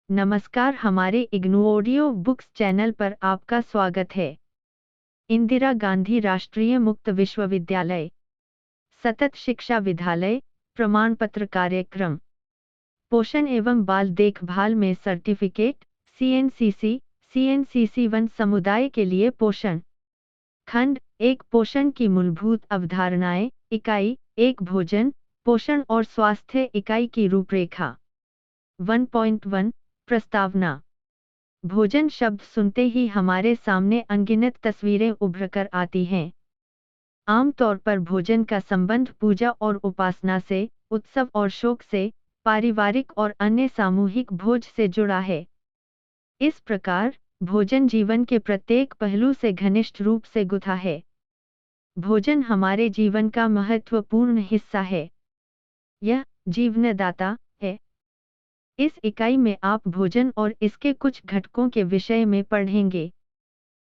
नमस्कार, हमारे IGNOU audio books channel पर आपका स्वागत है। इंदिरा गांधी राष्ट्रीय मुक्त विश्वविद्यालय सतत शिक्षा विद्यालय प्रमाण पत्र कार्यक्रम पोषण एवं बाल देखभाल में सर्टिफिकेट सीएनसीसी 1 समुदाय के लिए पोषण खंड 1 पोषण की मूलभूत अवधारणाएं इकाई 1 भोजन पोषण और स्वास्थ्य इकाई की रूपरेखा 1.1 प्रस्तावना भोजन शब्द सुनते ही हमारे सामने अनगिनत तस्वीरें उभर कर आती हैं। आमतौर पर भोजन का संबंध पूजा और उपासना से, उत्सव और शोक से, पारिवारिक और अन्य सामूहिक भोज से जुड़ा है। इस प्रकार भोजन जीवन के प्रत्येक पहलू से घनिष्ठ रूप से गुथा है। भोजन हमारे जीवन का महत्वपूर्ण हिस्सा है। यह जीवनदाता है। इस इकाई में आप भोजन और इसके कुछ घटकों के विषय में पढ़ेंगे।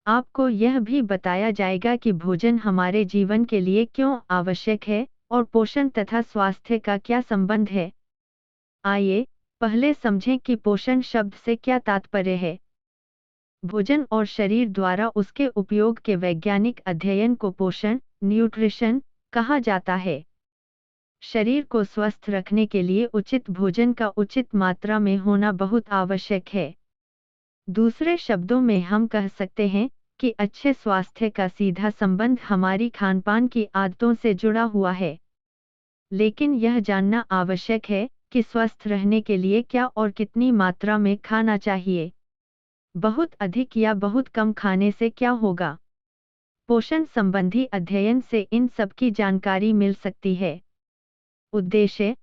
आपको यह भी बताया जाएगा कि भोजन हमारे जीवन के लिए क्यों आवश्यक है और पोषण तथा स्वास्थ्य का क्या संबंध है। आइए पहले समझें कि पोषण शब्द से क्या तात्पर्य है। भोजन और शरीर द्वारा उसके उपयोग के वैज्ञानिक अध्ययन को पोषण, न्यूट्रिशन कहा जाता है। शरीर को स्वस्थ रखने के लिए उचित भोजन का उचित मात्रा में होना बहुत आवश्यक है। दूसरे शब्दों में हम कह सकते हैं कि अच्छे स्वास्थ्य का सीधा संबंध हमारी खानपान की आदतों से जुड़ा हुआ है। लेकिन यह जानना आवश्यक है कि स्वस्थ रहने के लिए क्या और कितनी मात्रा में खाना चाहिए। बहुत अधिक या बहुत कम खाने से क्या होगा। पोषण संबंधी अध्ययन से इन सब की जानकारी मिल सकती है। उद्देश्य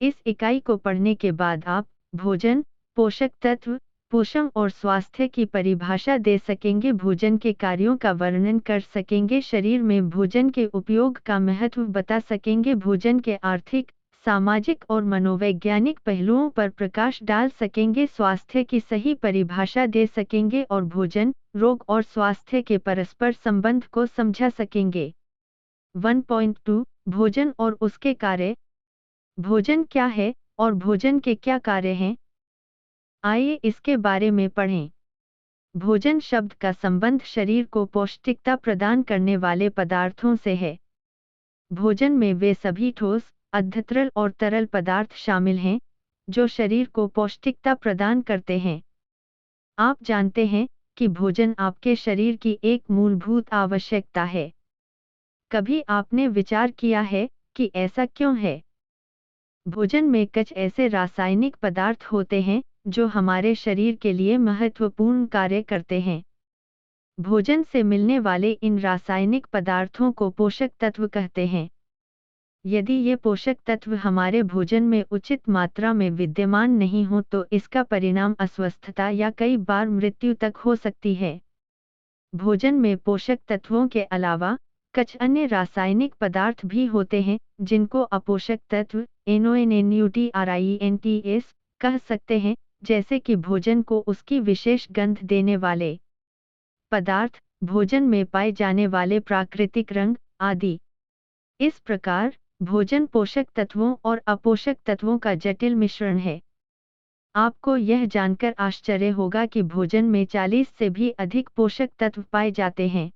इस इकाई को पढ़ने के बाद आप भोजन, पोषक तत्व, पोषण और स्वास्थ्य की परिभाषा दे सकेंगे, भोजन के कार्यों का वर्णन कर सकेंगे, शरीर में भोजन के उपयोग का महत्व बता सकेंगे, भोजन के आर्थिक, सामाजिक और मनोवैज्ञानिक पहलुओं पर प्रकाश डाल सकेंगे, स्वास्थ्य की सही परिभाषा दे सकेंगे और भोजन, रोग और स्वास्थ्य के परस्पर संबंध को समझा सकेंगे। 1.2 भोजन और उसके कार्य। भोजन क्या है और भोजन के क्या कार्य हैं? आइए इसके बारे में पढ़ें। भोजन शब्द का संबंध शरीर को पौष्टिकता प्रदान करने वाले पदार्थों से है। भोजन में वे सभी ठोस, अर्धतरल और तरल पदार्थ शामिल हैं जो शरीर को पौष्टिकता प्रदान करते हैं। आप जानते हैं कि भोजन आपके शरीर की एक मूलभूत आवश्यकता है। कभी आपने विचार किया है कि ऐसा क्यों है? भोजन में कुछ ऐसे रासायनिक पदार्थ होते हैं जो हमारे शरीर के लिए महत्वपूर्ण कार्य करते हैं। भोजन से मिलने वाले इन रासायनिक पदार्थों को पोषक तत्व कहते हैं। यदि ये पोषक तत्व हमारे भोजन में उचित मात्रा में विद्यमान नहीं हो तो इसका परिणाम अस्वस्थता या कई बार मृत्यु तक हो सकती है। भोजन में पोषक तत्वों के अलावा कुछ अन्य रासायनिक पदार्थ भी होते हैं जिनको अपोषक तत्व NONNUTRIENTS कह सकते हैं, जैसे कि भोजन को उसकी विशेष गंध देने वाले पदार्थ, भोजन में पाए जाने वाले प्राकृतिक रंग आदि। इस प्रकार भोजन पोषक तत्वों और अपोषक तत्वों का जटिल मिश्रण है। आपको यह जानकर आश्चर्य होगा कि भोजन में 40 से भी अधिक पोषक तत्व पाए जाते हैं।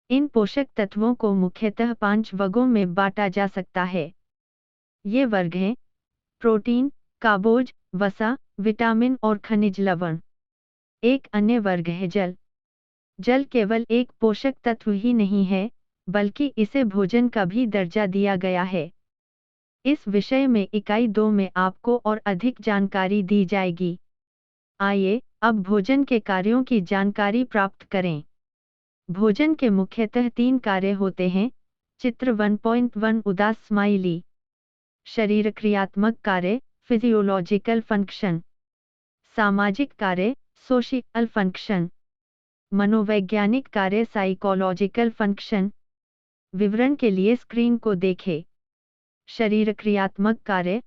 इन पोषक तत्वों को मुख्यतः 5 वर्गों में बांटा जा सकता है। ये वर्ग हैं प्रोटीन, कार्बोज, वसा, विटामिन और खनिज लवण। एक अन्य वर्ग है जल। जल केवल एक पोषक तत्व ही नहीं है, बल्कि इसे भोजन का भी दर्जा दिया गया है। इस विषय में इकाई 2 में आपको और अधिक जानकारी दी जाएगी। आइए अब भोजन के कार्यों की जानकारी प्राप्त करें। भोजन के मुख्यतः 3 कार्य होते हैं। चित्र 1.1 उदास स्माइली। शरीर क्रियात्मक कार्य फिजियोलॉजिकल फंक्शन। सामाजिक कार्य सोशियल फंक्शन। मनोवैज्ञानिक कार्य साइकोलॉजिकल फंक्शन। विवरण के लिए स्क्रीन को देखें। शरीर क्रियात्मक कार्य।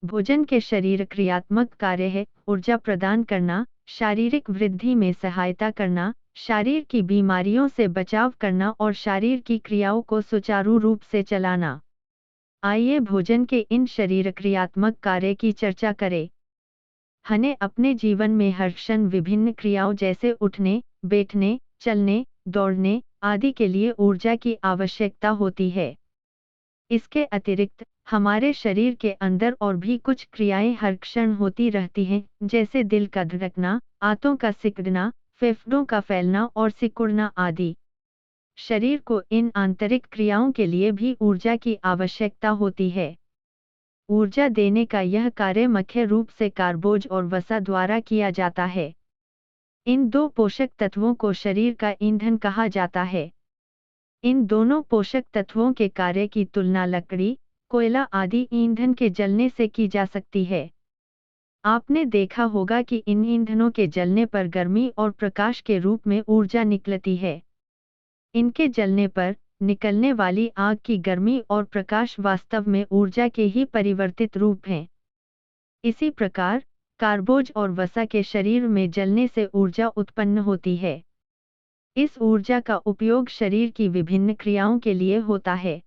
भोजन के शरीर क्रियात्मक कार्य है ऊर्जा प्रदान करना, शारीरिक वृद्धि में सहायता करना, शरीर की बीमारियों से बचाव करना और शरीर की क्रियाओं को सुचारू रूप से चलाना। आइए भोजन के इन शरीर क्रियात्मक कार्य की चर्चा करें। हमें अपने जीवन में हर क्षण विभिन्न क्रियाओं जैसे उठने, बैठने, चलने, दौड़ने आदि के लिए ऊर्जा की आवश्यकता होती है। इसके अतिरिक्त हमारे शरीर के अंदर और भी कुछ क्रियाएं हर क्षण होती रहती हैं, जैसे दिल का धड़कना, आंतों का सिकुड़ना, फेफड़ों का फैलना और सिकुड़ना आदि। शरीर को इन आंतरिक क्रियाओं के लिए भी ऊर्जा की आवश्यकता होती है। ऊर्जा देने का यह कार्य मुख्य रूप से कार्बोज और वसा द्वारा किया जाता है। इन दो पोषक तत्वों को शरीर का ईंधन कहा जाता है। इन दोनों पोषक तत्वों के कार्य की तुलना लकड़ी, कोयला आदि ईंधन के जलने से की जा सकती है। आपने देखा होगा कि इन ईंधनों के जलने पर गर्मी और प्रकाश के रूप में ऊर्जा निकलती है। इनके जलने पर निकलने वाली आग की गर्मी और प्रकाश वास्तव में ऊर्जा के ही परिवर्तित रूप हैं। इसी प्रकार कार्बोज और वसा के शरीर में जलने से ऊर्जा उत्पन्न होती है। इस ऊर्जा का उपयोग शरीर की विभिन्न क्रियाओं के लिए होता है।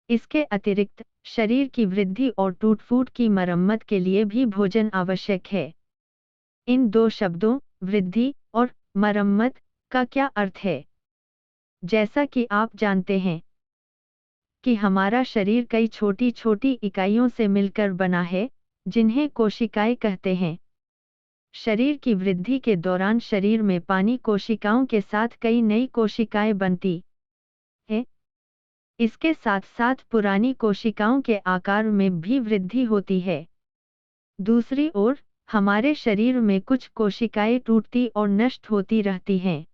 इसके अतिरिक्त शरीर की वृद्धि और टूट-फूट की मरम्मत के लिए भी भोजन आवश्यक है। इन दो शब्दों वृद्धि और मरम्मत का क्या अर्थ है? जैसा कि आप जानते हैं कि हमारा शरीर कई छोटी-छोटी इकाइयों से मिलकर बना है, जिन्हें कोशिकाएं कहते हैं। शरीर की वृद्धि के दौरान शरीर में पानी कोशिकाओं के साथ कई नई कोशिकाएं बनती हैं। इसके साथ साथ पुरानी कोशिकाओं के आकार में भी वृद्धि होती है। दूसरी ओर हमारे शरीर में कुछ कोशिकाएं टूटती और नष्ट होती रहती हैं।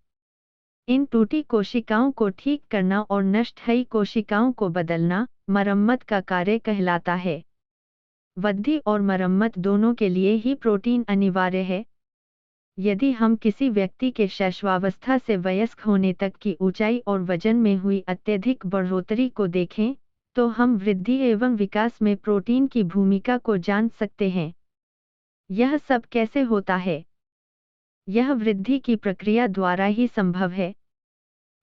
इन टूटी कोशिकाओं को ठीक करना और नष्ट हुई कोशिकाओं को बदलना मरम्मत का कार्य कहलाता है। वृद्धि और मरम्मत दोनों के लिए ही प्रोटीन अनिवार्य है। यदि हम किसी व्यक्ति के शैशवावस्था से वयस्क होने तक की ऊंचाई और वजन में हुई अत्यधिक बढ़ोतरी को देखें, तो हम वृद्धि एवं विकास में प्रोटीन की भूमिका को जान सकते हैं। यह सब कैसे होता है? यह वृद्धि की प्रक्रिया द्वारा ही संभव है।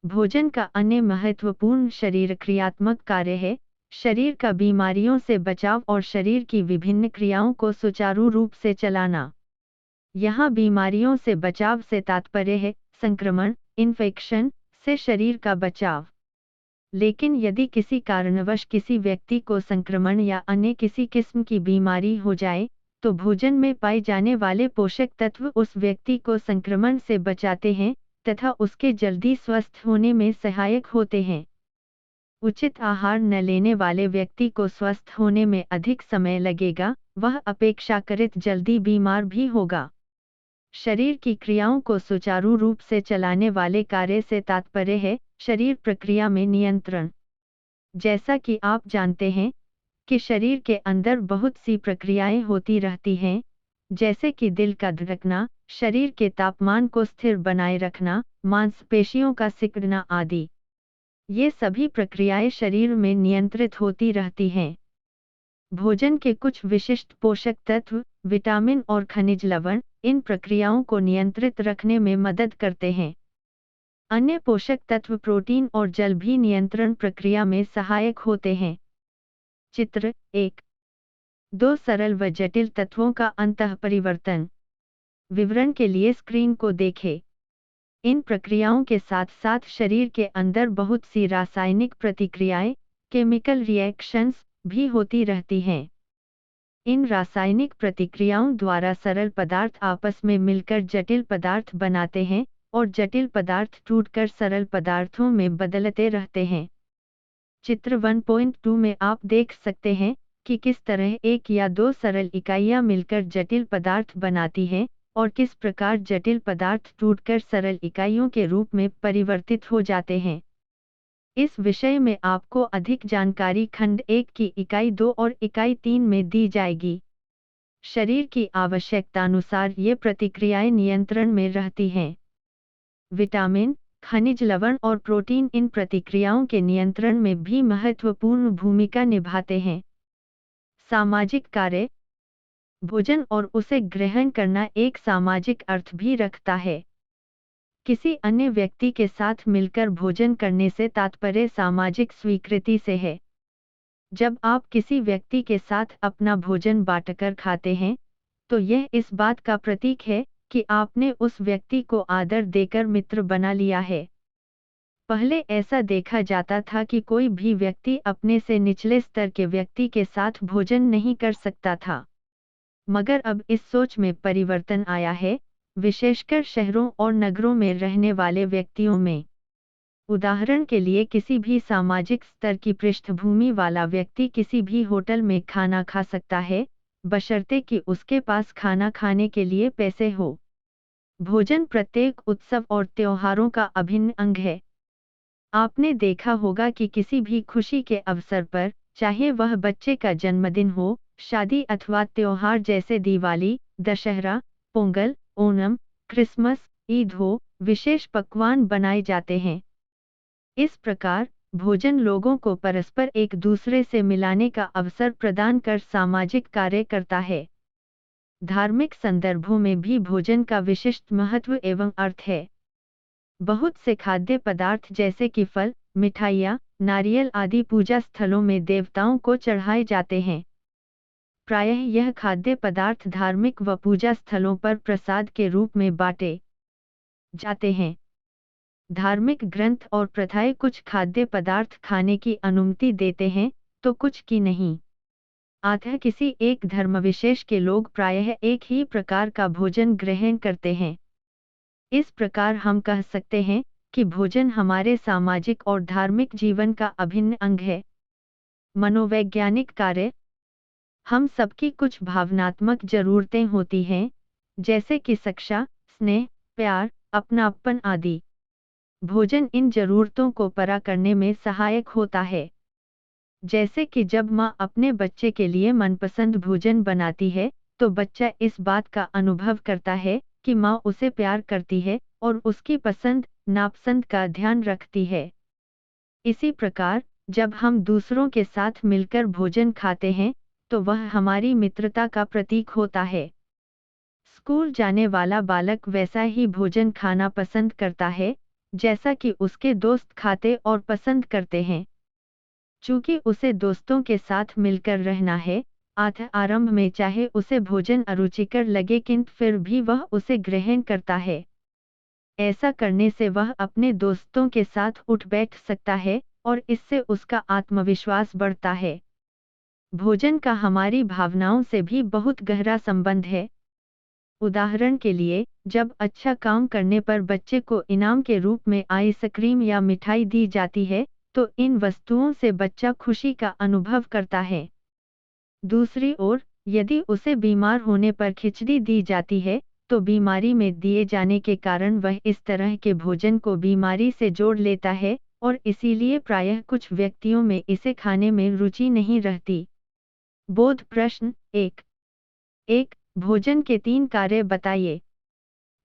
भोजन का अन्य महत्वपूर्ण शरीर क्रियात्मक कार्य है, शरीर का बीमारियों से बचाव और शरीर की विभिन्न क्रियाओं को सुचारू रूप से चलाना। यहाँ बीमारियों से बचाव से तात्पर्य है संक्रमण, इन्फेक्शन से शरीर का बचाव। लेकिन यदि किसी कारणवश किसी व्यक्ति को संक्रमण या अन्य किसी किस्म की बीमारी हो जाए, तो भोजन में पाए जाने वाले पोषक तत्व उस व्यक्ति को संक्रमण से बचाते हैं तथा उसके जल्दी स्वस्थ होने में सहायक होते हैं। उचित आहार न लेने वाले व्यक्ति को स्वस्थ होने में अधिक समय लगेगा, वह अपेक्षाकृत जल्दी बीमार भी होगा। शरीर की क्रियाओं को सुचारू रूप से चलाने वाले कार्य से तात्पर्य है शरीर प्रक्रिया में नियंत्रण। जैसा कि आप जानते हैं कि शरीर के अंदर बहुत सी प्रक्रियाएं होती रहती हैं, जैसे कि दिल का धड़कना, शरीर के तापमान को स्थिर बनाए रखना, मांसपेशियों का सिकुड़ना आदि। ये सभी प्रक्रियाएं शरीर में नियंत्रित होती रहती हैं। भोजन के कुछ विशिष्ट पोषक तत्व, विटामिन और खनिज लवण इन प्रक्रियाओं को नियंत्रित रखने में मदद करते हैं। अन्य पोषक तत्व प्रोटीन और जल भी नियंत्रण प्रक्रिया में सहायक होते हैं। चित्र 1। दो सरल व जटिल तत्वों का अंतःपरिवर्तन। विवरण के लिए स्क्रीन को देखें। इन प्रक्रियाओं के साथ साथ शरीर के अंदर बहुत सी रासायनिक प्रतिक्रियाएं, केमिकल रिएक्शंस भी होती रहती हैं। इन रासायनिक प्रतिक्रियाओं द्वारा सरल पदार्थ आपस में मिलकर जटिल पदार्थ बनाते हैं और जटिल पदार्थ टूटकर सरल पदार्थों में बदलते रहते हैं। चित्र 1.2 में आप देख सकते हैं कि किस तरह एक या दो सरल इकाइयां मिलकर जटिल पदार्थ बनाती हैं और किस प्रकार जटिल पदार्थ टूटकर सरल इकाइयों के रूप में परिवर्तित हो जाते हैं। इस विषय में आपको अधिक जानकारी खंड 1 की इकाई 2 और इकाई 3 में दी जाएगी। शरीर की आवश्यकतानुसार ये प्रतिक्रियाएं नियंत्रण में रहती हैं। विटामिन, खनिज लवण और प्रोटीन इन प्रतिक्रियाओं के नियंत्रण में भी महत्वपूर्ण भूमिका निभाते हैं। सामाजिक कार्य। भोजन और उसे ग्रहण करना एक सामाजिक अर्थ भी रखता है। किसी अन्य व्यक्ति के साथ मिलकर भोजन करने से तात्पर्य सामाजिक स्वीकृति से है। जब आप किसी व्यक्ति के साथ अपना भोजन बांटकर खाते हैं, तो यह इस बात का प्रतीक है कि आपने उस व्यक्ति को आदर देकर मित्र बना लिया है। पहले ऐसा देखा जाता था कि कोई भी व्यक्ति अपने से निचले स्तर के व्यक्ति के साथ भोजन नहीं कर सकता था। मगर अब इस सोच में परिवर्तन आया है, विशेषकर शहरों और नगरों में रहने वाले व्यक्तियों में। उदाहरण के लिए किसी भी सामाजिक स्तर की पृष्ठभूमि वाला व्यक्ति किसी भी होटल में खाना खा सकता है, बशर्ते कि उसके पास खाना खाने के लिए पैसे हो। भोजन प्रत्येक उत्सव और त्योहारों का अभिन्न अंग है। आपने देखा होगा कि किसी भी खुशी के अवसर पर, चाहे वह बच्चे का जन्मदिन हो, शादी अथवा त्योहार जैसे दिवाली, दशहरा, पोंगल, ओणम, क्रिसमस, ईद हो, विशेष पकवान बनाए जाते हैं। इस प्रकार भोजन लोगों को परस्पर एक दूसरे से मिलाने का अवसर प्रदान कर सामाजिक कार्य करता है। धार्मिक संदर्भों में भी भोजन का विशिष्ट महत्व एवं अर्थ है। बहुत से खाद्य पदार्थ जैसे कि फल, मिठाइयाँ, नारियल आदि पूजा स्थलों में देवताओं को चढ़ाए जाते हैं। प्रायः यह खाद्य पदार्थ धार्मिक व पूजा स्थलों पर प्रसाद के रूप में बांटे जाते हैं। धार्मिक ग्रंथ और प्रथाएं कुछ खाद्य पदार्थ खाने की अनुमति देते हैं, तो कुछ की नहीं। अतः किसी एक धर्म विशेष के लोग प्रायः एक ही प्रकार का भोजन ग्रहण करते हैं। इस प्रकार हम कह सकते हैं कि भोजन हमारे सामाजिक और धार्मिक जीवन का अभिन्न अंग है। मनोवैज्ञानिक कार्य। हम सबकी कुछ भावनात्मक जरूरतें होती हैं, जैसे कि शिक्षा, स्नेह, प्यार, अपनापन आदि। भोजन इन जरूरतों को पूरा करने में सहायक होता है। जैसे कि जब माँ अपने बच्चे के लिए मनपसंद भोजन बनाती है, तो बच्चा इस बात का अनुभव करता है कि माँ उसे प्यार करती है और उसकी पसंद नापसंद का ध्यान रखती है। इसी प्रकार जब हम दूसरों के साथ मिलकर भोजन खाते हैं, तो वह हमारी मित्रता का प्रतीक होता है। स्कूल जाने वाला बालक वैसा ही भोजन खाना पसंद करता है, जैसा कि उसके दोस्त खाते और पसंद करते हैं। चूंकि उसे दोस्तों के साथ मिलकर रहना है, अतः आरंभ में चाहे उसे भोजन अरुचिकर लगे किंतु फिर भी वह उसे ग्रहण करता है। ऐसा करने से वह अपने दोस्तों के साथ उठ बैठ सकता है और इससे उसका आत्मविश्वास बढ़ता है। भोजन का हमारी भावनाओं से भी बहुत गहरा संबंध है। उदाहरण के लिए, जब अच्छा काम करने पर बच्चे को इनाम के रूप में आइसक्रीम या मिठाई दी जाती है, तो इन वस्तुओं से बच्चा खुशी का अनुभव करता है। दूसरी ओर, यदि उसे बीमार होने पर खिचड़ी दी जाती है, तो बीमारी में दिए जाने के कारण वह इस तरह के भोजन को बीमारी से जोड़ लेता है और इसीलिए प्रायः कुछ व्यक्तियों में इसे खाने में रुचि नहीं रहती। बोध प्रश्न 1। भोजन के 3 कार्य बताइए।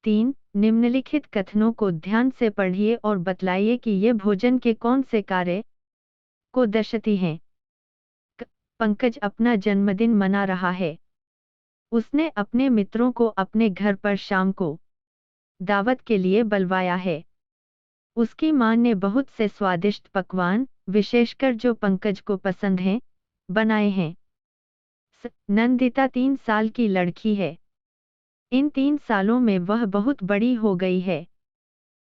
3. निम्नलिखित कथनों को ध्यान से पढ़िए और बतलाइए कि ये भोजन के कौन से कार्य को दर्शाती हैं। पंकज अपना जन्मदिन मना रहा है। उसने अपने मित्रों को अपने घर पर शाम को दावत के लिए बुलवाया है। उसकी मां ने बहुत से स्वादिष्ट पकवान, विशेषकर जो पंकज को पसंद हैं, बनाए हैं। नंदिता 3 साल की लड़की है। इन 3 सालों में वह बहुत बड़ी हो गई है।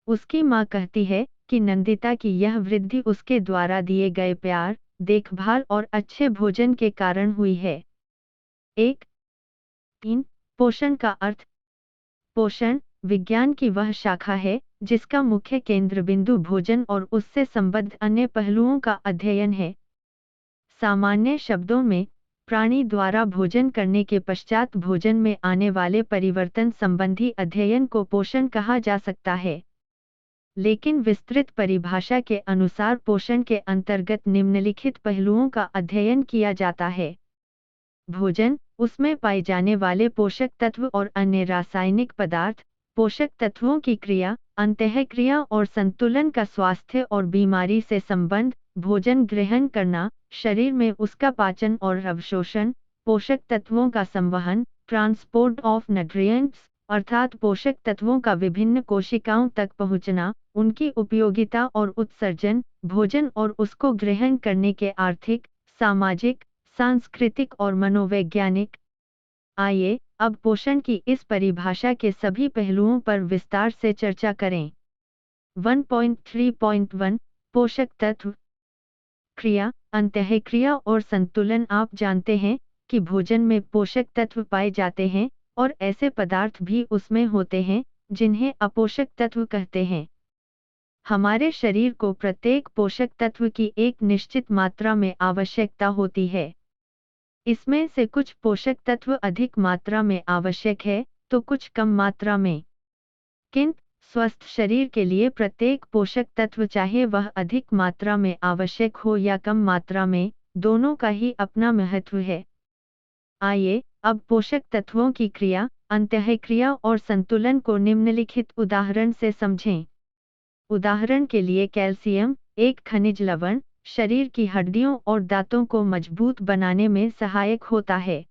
उसकी मां कहती है कि नंदिता की यह वृद्धि उसके द्वारा दिए गए प्यार, देखभाल और अच्छे भोजन के कारण हुई है। 3. पोषण का अर्थ। पोषण विज्ञान की वह शाखा है जिसका मुख्य केंद्र बिंदु भोजन और उससे संबद्ध अन्य पहलुओं का अध्ययन है। सामान्य शब्दों में, प्राणी द्वारा भोजन करने के पश्चात भोजन में आने वाले परिवर्तन संबंधी अध्ययन को पोषण कहा जा सकता है। लेकिन विस्तृत परिभाषा के अनुसार पोषण के अंतर्गत निम्नलिखित पहलुओं का अध्ययन किया जाता है। भोजन, उसमें पाए जाने वाले पोषक तत्व और अन्य रासायनिक पदार्थ, पोषक तत्वों की क्रिया, अंतःक्रिया और संतुलन का स्वास्थ्य और बीमारी से संबंध, भोजन ग्रहण करना, शरीर में उसका पाचन और अवशोषण, पोषक तत्वों का संवहन, ट्रांसपोर्ट ऑफ न्यूट्रिएंट्स, अर्थात पोषक तत्वों का विभिन्न कोशिकाओं तक पहुंचना, उनकी उपयोगिता और उत्सर्जन, भोजन और उसको ग्रहण करने के आर्थिक, सामाजिक, सांस्कृतिक और मनोवैज्ञानिक। आइए अब पोषण की इस परिभाषा के सभी पहलुओं पर विस्तार से चर्चा करें। 1.3.1 पोषक तत्व, क्रिया, अंतःक्रिया और संतुलन। आप जानते हैं कि भोजन में पोषक तत्व पाए जाते हैं और ऐसे पदार्थ भी उसमें होते हैं जिन्हें अपोषक तत्व कहते हैं। हमारे शरीर को प्रत्येक पोषक तत्व की एक निश्चित मात्रा में आवश्यकता होती है। इसमें से कुछ पोषक तत्व अधिक मात्रा में आवश्यक है तो कुछ कम मात्रा में। किंतु स्वस्थ शरीर के लिए प्रत्येक पोषक तत्व, चाहे वह अधिक मात्रा में आवश्यक हो या कम मात्रा में, दोनों का ही अपना महत्व है। आइए अब पोषक तत्वों की क्रिया, अंतःक्रिया और संतुलन को निम्नलिखित उदाहरण से समझें। उदाहरण के लिए कैल्शियम, एक खनिज लवण, शरीर की हड्डियों और दांतों को मजबूत बनाने में सहायक होता है।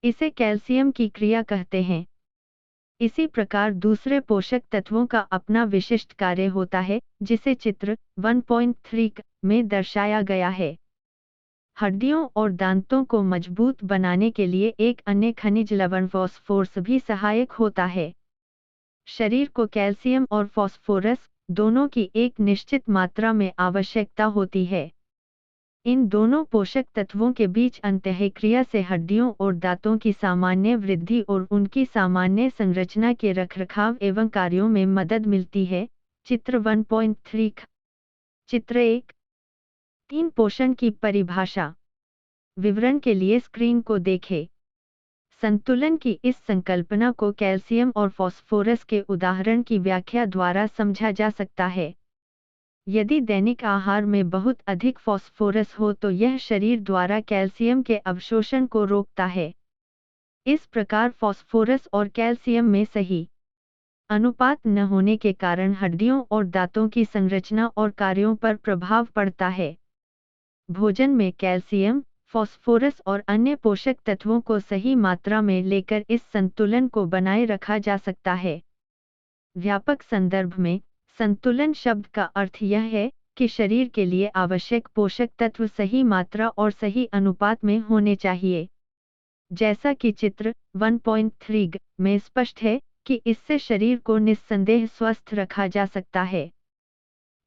इसे कैल्शियम की क्रिया कहते हैं। इसी प्रकार दूसरे पोषक तत्वों का अपना विशिष्ट कार्य होता है, जिसे चित्र 1.3 में दर्शाया गया है। हड्डियों और दांतों को मजबूत बनाने के लिए एक अन्य खनिज लवण फॉस्फोरस भी सहायक होता है। शरीर को कैल्शियम और फॉस्फोरस दोनों की एक निश्चित मात्रा में आवश्यकता होती है। इन दोनों पोषक तत्वों के बीच अंतःक्रिया से हड्डियों और दांतों की सामान्य वृद्धि और उनकी सामान्य संरचना के रखरखाव एवं कार्यों में मदद मिलती है। चित्र 1.3। चित्र 1। 3 पोषण की परिभाषा। विवरण के लिए स्क्रीन को देखें। संतुलन की इस संकल्पना को कैल्शियम और फॉस्फोरस के उदाहरण की व्याख्या द्वारा समझा जा सकता है। यदि दैनिक आहार में बहुत अधिक फॉस्फोरस हो तो यह शरीर द्वारा कैल्शियम के अवशोषण को रोकता है। इस प्रकार फॉस्फोरस और कैल्शियम में सही अनुपात न होने के कारण हड्डियों और दांतों की संरचना और कार्यों पर प्रभाव पड़ता है। भोजन में कैल्शियम, फॉस्फोरस और अन्य पोषक तत्वों को सही मात्रा में लेकर इस संतुलन को बनाए रखा जा सकता है। व्यापक संदर्भ में संतुलन शब्द का अर्थ यह है कि शरीर के लिए आवश्यक पोषक तत्व सही मात्रा और सही अनुपात में होने चाहिए। जैसा कि चित्र 1.3 में स्पष्ट है कि इससे शरीर को निस्संदेह स्वस्थ रखा जा सकता है।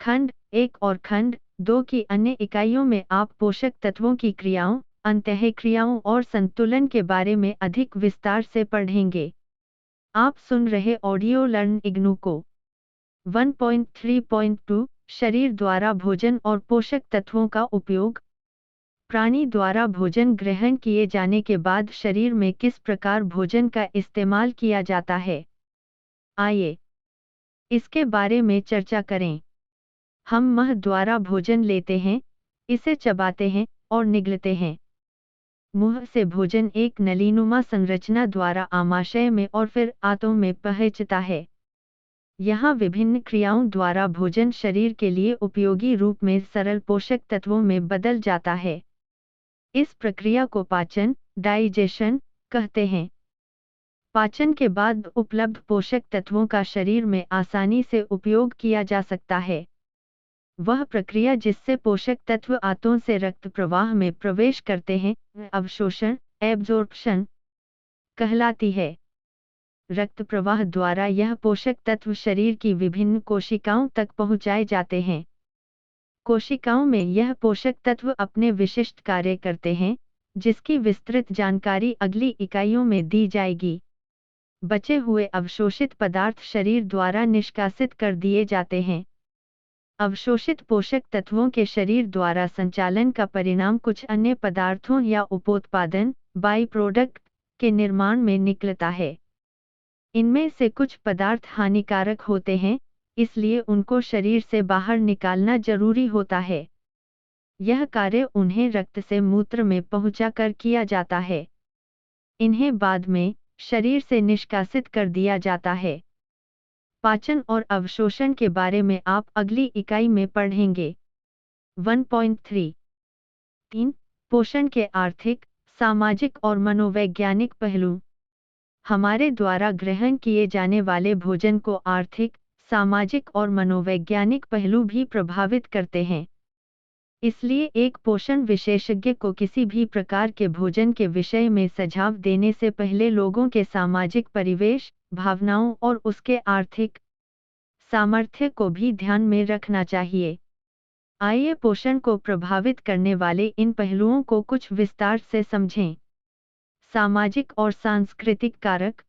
खंड 1 और खंड 2 की अन्य इकाइयों में आप पोषक तत्वों की क्रियाओं, अंतःक्रियाओं और संतुलन के बारे में अधिक विस्तार से पढ़ेंगे। आप सुन रहे ऑडियो लर्न इग्नू को। 1.3.2 शरीर द्वारा भोजन और पोषक तत्वों का उपयोग। प्राणी द्वारा भोजन ग्रहण किए जाने के बाद शरीर में किस प्रकार भोजन का इस्तेमाल किया जाता है, आइए इसके बारे में चर्चा करें। हम मुंह द्वारा भोजन लेते हैं, इसे चबाते हैं और निगलते हैं। मुंह से भोजन एक नलीनुमा संरचना द्वारा आमाशय में और फिर आंतों में पहुंचता है। यहाँ विभिन्न क्रियाओं द्वारा भोजन शरीर के लिए उपयोगी रूप में सरल पोषक तत्वों में बदल जाता है। इस प्रक्रिया को पाचन, डाइजेशन कहते हैं। पाचन के बाद उपलब्ध पोषक तत्वों का शरीर में आसानी से उपयोग किया जा सकता है। वह प्रक्रिया जिससे पोषक तत्व आंतों से रक्त प्रवाह में प्रवेश करते हैं, अवशोषण, एब्जॉर्प्शन कहलाती है। रक्त प्रवाह द्वारा यह पोषक तत्व शरीर की विभिन्न कोशिकाओं तक पहुंचाए जाते हैं। कोशिकाओं में यह पोषक तत्व अपने विशिष्ट कार्य करते हैं, जिसकी विस्तृत जानकारी अगली इकाइयों में दी जाएगी। बचे हुए अवशोषित पदार्थ शरीर द्वारा निष्कासित कर दिए जाते हैं। अवशोषित पोषक तत्वों के शरीर द्वारा संचालन का परिणाम कुछ अन्य पदार्थों या उपोत्पादन, बाई प्रोडक्ट के निर्माण में निकलता है। इनमें से कुछ पदार्थ हानिकारक होते हैं, इसलिए उनको शरीर से बाहर निकालना जरूरी होता है। यह कार्य उन्हें रक्त से मूत्र में पहुंचाकर किया जाता है। इन्हें बाद में शरीर से निष्कासित कर दिया जाता है। पाचन और अवशोषण के बारे में आप अगली इकाई में पढ़ेंगे। 1.3 पोषण के आर्थिक, सामाजिक और मनोवैज्ञानिक पहलू। हमारे द्वारा ग्रहण किए जाने वाले भोजन को आर्थिक, सामाजिक और मनोवैज्ञानिक पहलू भी प्रभावित करते हैं। इसलिए एक पोषण विशेषज्ञ को किसी भी प्रकार के भोजन के विषय में सुझाव देने से पहले लोगों के सामाजिक परिवेश, भावनाओं और उसके आर्थिक सामर्थ्य को भी ध्यान में रखना चाहिए। आइए पोषण को प्रभावित करने वाले इन पहलुओं को कुछ विस्तार से समझें। सामाजिक और सांस्कृतिक कारक।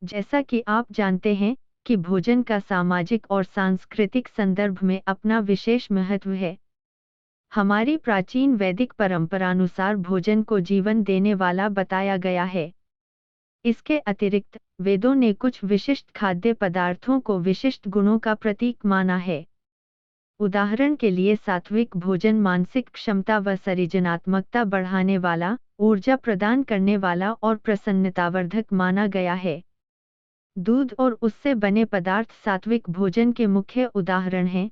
जैसा कि आप जानते हैं कि भोजन का सामाजिक और सांस्कृतिक संदर्भ में अपना विशेष महत्व है। हमारी प्राचीन वैदिक परंपरानुसार भोजन को जीवन देने वाला बताया गया है। इसके अतिरिक्त वेदों ने कुछ विशिष्ट खाद्य पदार्थों को विशिष्ट गुणों का प्रतीक माना है। उदाहरण के लिए सात्विक भोजन मानसिक क्षमता व सृजनात्मकता बढ़ाने वाला, ऊर्जा प्रदान करने वाला और प्रसन्नतावर्धक माना गया है। दूध और उससे बने पदार्थ सात्विक भोजन के मुख्य उदाहरण हैं।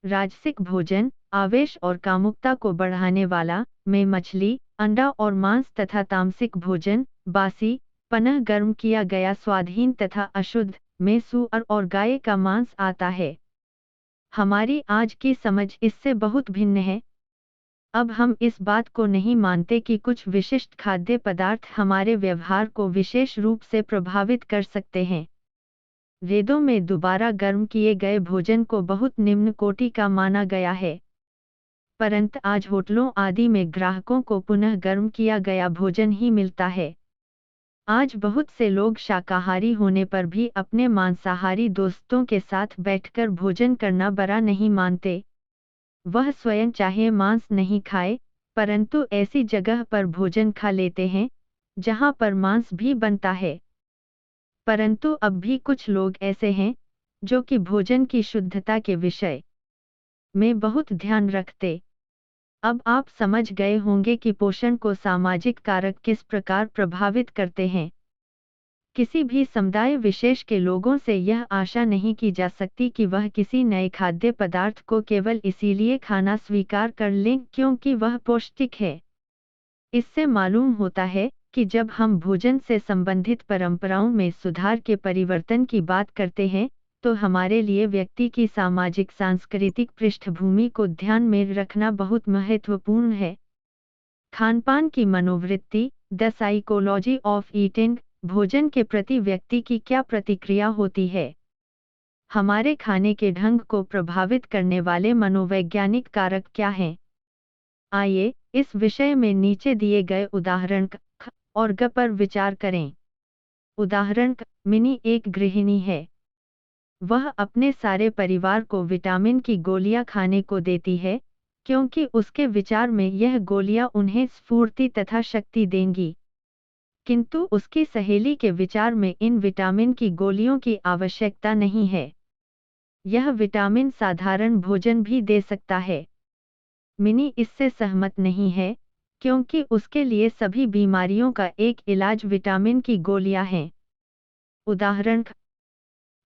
राजसिक भोजन आवेश और कामुकता को बढ़ाने वाला में मछली, अंडा और मांस तथा तामसिक भोजन बासी, पुनः गर्म किया गया स्वादहीन तथा अशुद्ध में सूअर और गाय का मांस आता है। हमारी आज की समझ इससे बहुत भिन्न है। अब हम इस बात को नहीं मानते कि कुछ विशिष्ट खाद्य पदार्थ हमारे व्यवहार को विशेष रूप से प्रभावित कर सकते हैं। वेदों में दोबारा गर्म किए गए भोजन को बहुत निम्न कोटि का माना गया है। परंतु आज होटलों आदि में ग्राहकों को पुनः गर्म किया गया भोजन ही मिलता है। आज बहुत से लोग शाकाहारी होने पर भी अपने मांसाहारी दोस्तों के साथ बैठकर भोजन करना बुरा नहीं मानते। वह स्वयं चाहे मांस नहीं खाए, परंतु ऐसी जगह पर भोजन खा लेते हैं जहां पर मांस भी बनता है। परंतु अब भी कुछ लोग ऐसे हैं जो कि भोजन की शुद्धता के विषय में बहुत ध्यान रखते। अब आप समझ गए होंगे कि पोषण को सामाजिक कारक किस प्रकार प्रभावित करते हैं। किसी भी समुदाय विशेष के लोगों से यह आशा नहीं की जा सकती कि वह किसी नए खाद्य पदार्थ को केवल इसीलिए खाना स्वीकार कर लें क्योंकि वह पौष्टिक है। इससे मालूम होता है कि जब हम भोजन से संबंधित परंपराओं में सुधार के परिवर्तन की बात करते हैं, तो हमारे लिए व्यक्ति की सामाजिक सांस्कृतिक पृष्ठभूमि को ध्यान में रखना बहुत महत्वपूर्ण है। खानपान की मनोवृत्ति, द साइकोलॉजी ऑफ ईटिंग, भोजन के प्रति व्यक्ति की क्या प्रतिक्रिया होती है। हमारे खाने के ढंग को प्रभावित करने वाले मनोवैज्ञानिक कारक क्या हैं? आइए इस विषय में नीचे दिए गए उदाहरण क और ग पर विचार करें। उदाहरण क, मिनी एक गृहिणी है। वह अपने सारे परिवार को विटामिन की गोलियां खाने को देती है, क्योंकि उसके विचार में यह गोलियां उन्हें स्फूर्ति तथा शक्ति देंगी। किंतु उसकी सहेली के विचार में इन विटामिन की गोलियों की आवश्यकता नहीं है। यह विटामिन साधारण भोजन भी दे सकता है। मिनी इससे सहमत नहीं है, क्योंकि उसके लिए सभी बीमारियों का एक इलाज विटामिन की गोलियां हैं। उदाहरण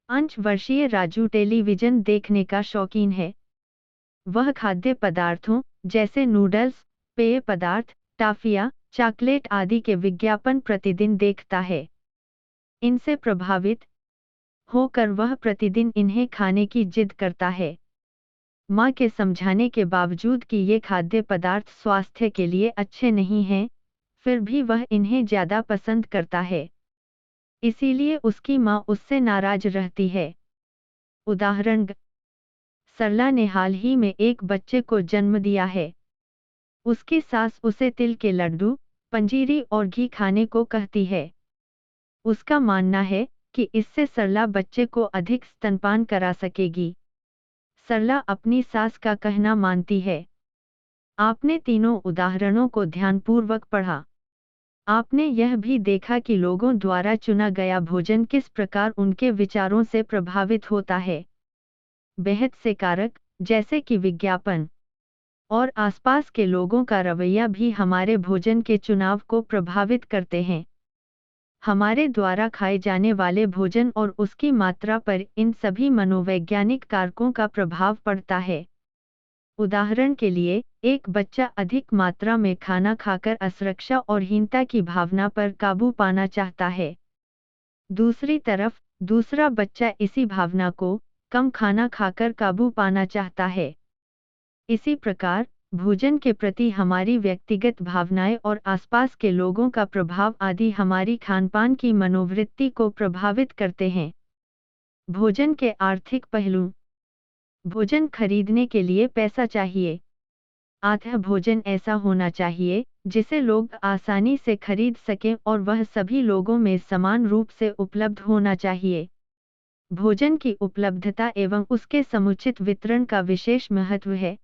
5 वर्षीय राजू टेलीविजन देखने का शौकीन है। वह खाद्य पदार्थों जैसे नूडल्स, पेय पदार्थ, टाफिया, चॉकलेट आदि के विज्ञापन प्रतिदिन देखता है। इनसे प्रभावित होकर वह प्रतिदिन इन्हें खाने की जिद करता है। मां के समझाने के बावजूद कि ये खाद्य पदार्थ स्वास्थ्य के लिए अच्छे नहीं हैं, फिर भी वह इन्हें ज्यादा पसंद करता है। इसीलिए उसकी मां उससे नाराज रहती है। उदाहरण सरला ने हाल ही में एक बच्चे को जन्म दिया है। उसकी सास उसे तिल के लड्डू, पंजीरी और घी खाने को कहती है। उसका मानना है कि इससे सरला बच्चे को अधिक स्तनपान करा सकेगी। सरला अपनी सास का कहना मानती है। आपने तीनों उदाहरणों को ध्यानपूर्वक पढ़ा। आपने यह भी देखा कि लोगों द्वारा चुना गया भोजन किस प्रकार उनके विचारों से प्रभावित होता है। बेहद से कारक, जैसे कि विज्ञापन और आसपास के लोगों का रवैया भी हमारे भोजन के चुनाव को प्रभावित करते हैं। हमारे द्वारा खाए जाने वाले भोजन और उसकी मात्रा पर इन सभी मनोवैज्ञानिक कारकों का प्रभाव पड़ता है। उदाहरण के लिए, एक बच्चा अधिक मात्रा में खाना खाकर असुरक्षा और हीनता की भावना पर काबू पाना चाहता है। दूसरी तरफ, दूसरा बच्चा इसी भावना को कम खाना खाकर काबू पाना चाहता है। इसी प्रकार भोजन के प्रति हमारी व्यक्तिगत भावनाएं और आसपास के लोगों का प्रभाव आदि हमारी खानपान की मनोवृत्ति को प्रभावित करते हैं। भोजन के आर्थिक पहलू। भोजन खरीदने के लिए पैसा चाहिए। अतः भोजन ऐसा होना चाहिए जिसे लोग आसानी से खरीद सकें और वह सभी लोगों में समान रूप से उपलब्ध होना चाहिए। भोजन की उपलब्धता एवं उसके समुचित वितरण का विशेष महत्व है।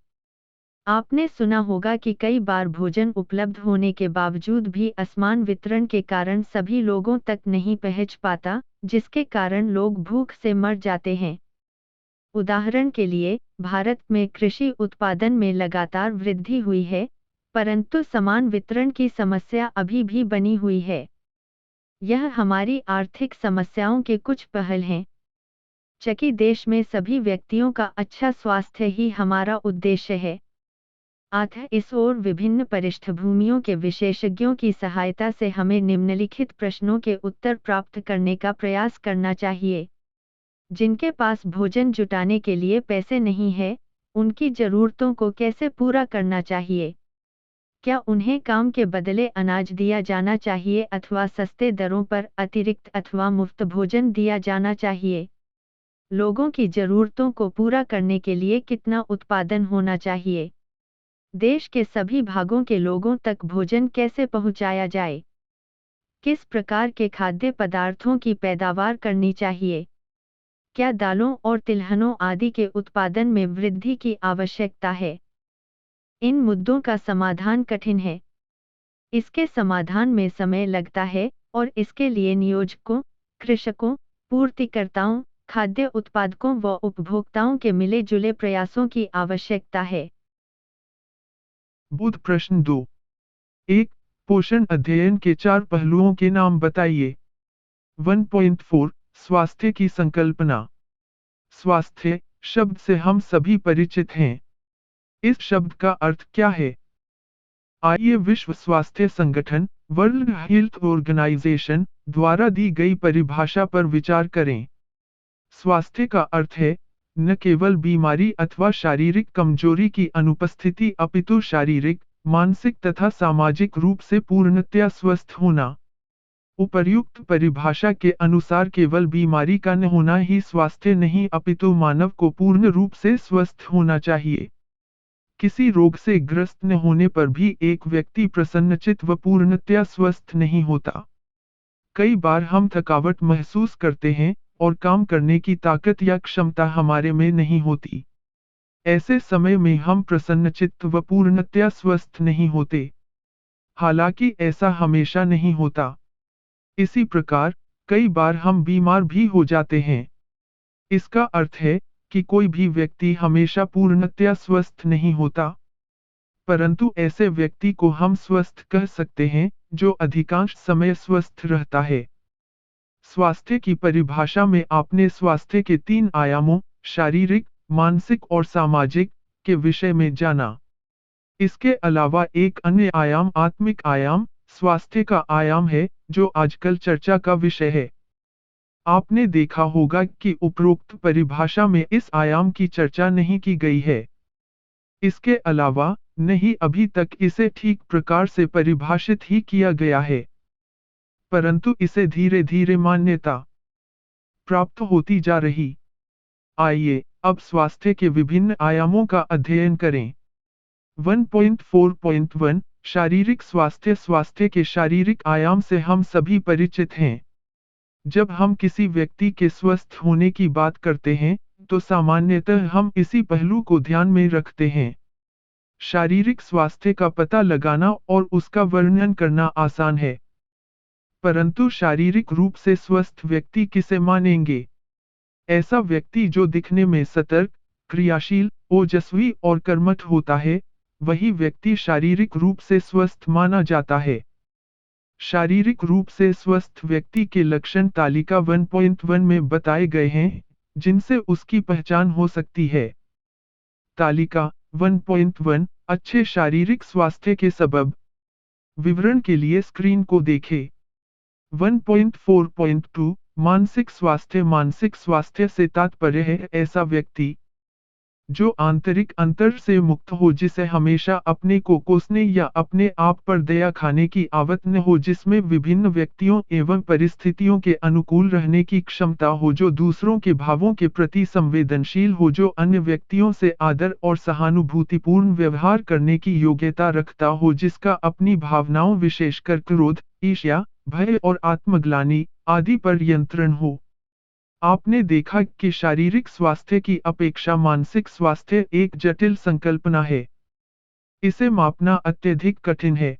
आपने सुना होगा कि कई बार भोजन उपलब्ध होने के बावजूद भी असमान वितरण के कारण सभी लोगों तक नहीं पहुंच पाता, जिसके कारण लोग भूख से मर जाते हैं। उदाहरण के लिए, भारत में कृषि उत्पादन में लगातार वृद्धि हुई है, परंतु समान वितरण की समस्या अभी भी बनी हुई है। यह हमारी आर्थिक समस्याओं के कुछ पहल हैं। चूंकि देश में सभी व्यक्तियों का अच्छा स्वास्थ्य ही हमारा उद्देश्य है, अतः इस ओर विभिन्न पृष्ठभूमियों के विशेषज्ञों की सहायता से हमें निम्नलिखित प्रश्नों के उत्तर प्राप्त करने का प्रयास करना चाहिए। जिनके पास भोजन जुटाने के लिए पैसे नहीं है, उनकी जरूरतों को कैसे पूरा करना चाहिए? क्या उन्हें काम के बदले अनाज दिया जाना चाहिए अथवा सस्ते दरों पर अतिरिक्त अथवा मुफ्त भोजन दिया जाना चाहिए? लोगों की जरूरतों को पूरा करने के लिए कितना उत्पादन होना चाहिए? देश के सभी भागों के लोगों तक भोजन कैसे पहुंचाया जाए? किस प्रकार के खाद्य पदार्थों की पैदावार करनी चाहिए? क्या दालों और तिलहनों आदि के उत्पादन में वृद्धि की आवश्यकता है? इन मुद्दों का समाधान कठिन है। इसके समाधान में समय लगता है और इसके लिए नियोजकों, कृषकों, पूर्तिकर्ताओं, खाद्य उत्पादकों व उपभोक्ताओं के मिले जुले प्रयासों की आवश्यकता है। बुध प्रश्न 2। 1. पोषण अध्ययन के 4 पहलुओं के नाम बताइए। 1.4 स्वास्थ्य की संकल्पना। स्वास्थ्य शब्द से हम सभी परिचित हैं। इस शब्द का अर्थ क्या है? आइए विश्व स्वास्थ्य संगठन वर्ल्ड हेल्थ ऑर्गेनाइजेशन द्वारा दी गई परिभाषा पर विचार करें। स्वास्थ्य का अर्थ है न केवल बीमारी अथवा शारीरिक कमजोरी की अनुपस्थिति अपितु शारीरिक, मानसिक तथा सामाजिक रूप से पूर्णतया स्वस्थ होना। उपर्युक्त परिभाषा के अनुसार केवल बीमारी का न होना ही स्वास्थ्य नहीं अपितु मानव को पूर्ण रूप से स्वस्थ होना चाहिए। किसी रोग से ग्रस्त न होने पर भी एक व्यक्ति प्रसन्नचित्त व पूर्णतया स्वस्थ नहीं होता। कई बार हम थकावट महसूस करते हैं और काम करने की ताकत या क्षमता हमारे में नहीं होती। ऐसे समय में हम प्रसन्नचित्त व पूर्णतया स्वस्थ नहीं होते। हालांकि ऐसा हमेशा नहीं होता। इसी प्रकार कई बार हम बीमार भी हो जाते हैं। इसका अर्थ है कि कोई भी व्यक्ति हमेशा पूर्णतया स्वस्थ नहीं होता, परंतु ऐसे व्यक्ति को हम स्वस्थ कह सकते हैं जो अधिकांश समय स्वस्थ रहता है। स्वास्थ्य की परिभाषा में आपने स्वास्थ्य के 3 आयामों शारीरिक, मानसिक और सामाजिक के विषय में जाना। इसके अलावा एक अन्य आयाम आत्मिक आयाम स्वास्थ्य का आयाम है जो आजकल चर्चा का विषय है। आपने देखा होगा कि उपरोक्त परिभाषा में इस आयाम की चर्चा नहीं की गई है। इसके अलावा नहीं अभी तक इसे ठीक प्रकार से परिभाषित ही किया गया है, परंतु इसे धीरे धीरे मान्यता प्राप्त होती जा रही। आइए अब स्वास्थ्य के विभिन्न आयामों का अध्ययन करें। 1.4.1 शारीरिक स्वास्थ्य। स्वास्थ्य के शारीरिक आयाम से हम सभी परिचित हैं। जब हम किसी व्यक्ति के स्वस्थ होने की बात करते हैं, तो सामान्यतः हम इसी पहलू को ध्यान में रखते हैं। शारीरिक स्वास्थ्य का पता लगाना और उसका वर्णन करना आसान है, परंतु शारीरिक रूप से स्वस्थ व्यक्ति किसे मानेंगे? ऐसा व्यक्ति जो दिखने में सतर्क, क्रियाशील, ओजस्वी और कर्मठ होता है, वही व्यक्ति शारीरिक रूप से स्वस्थ माना जाता है। शारीरिक रूप से स्वस्थ व्यक्ति के लक्षण तालिका 1.1 में बताए गए हैं, जिनसे उसकी पहचान हो सकती है। तालिका 1.1 अच्छे शारीरिक स्वास्थ्य के सबब। विवरण के लिए स्क्रीन को देखें। 1.4.2 मानसिक स्वास्थ्य। मानसिक स्वास्थ्य से तात्पर्य है ऐसा व्यक्ति जो आंतरिक अंतर से मुक्त हो, जिसे हमेशा अपने को कोसने या अपने आप पर दया खाने की आदत न हो, जिसमें विभिन्न व्यक्तियों एवं परिस्थितियों के अनुकूल रहने की क्षमता हो, जो दूसरों के भावों के प्रति संवेदनशील हो, जो अन्य व्यक्तियों से आदर और सहानुभूतिपूर्ण व्यवहार करने की योग्यता रखता हो, जिसका अपनी भावनाओं विशेषकर क्रोध, ईर्ष्या, भय और आत्मग्लानि आदि पर नियंत्रण हो। आपने देखा कि शारीरिक स्वास्थ्य की अपेक्षा मानसिक स्वास्थ्य एक जटिल संकल्पना है। इसे मापना अत्यधिक कठिन है।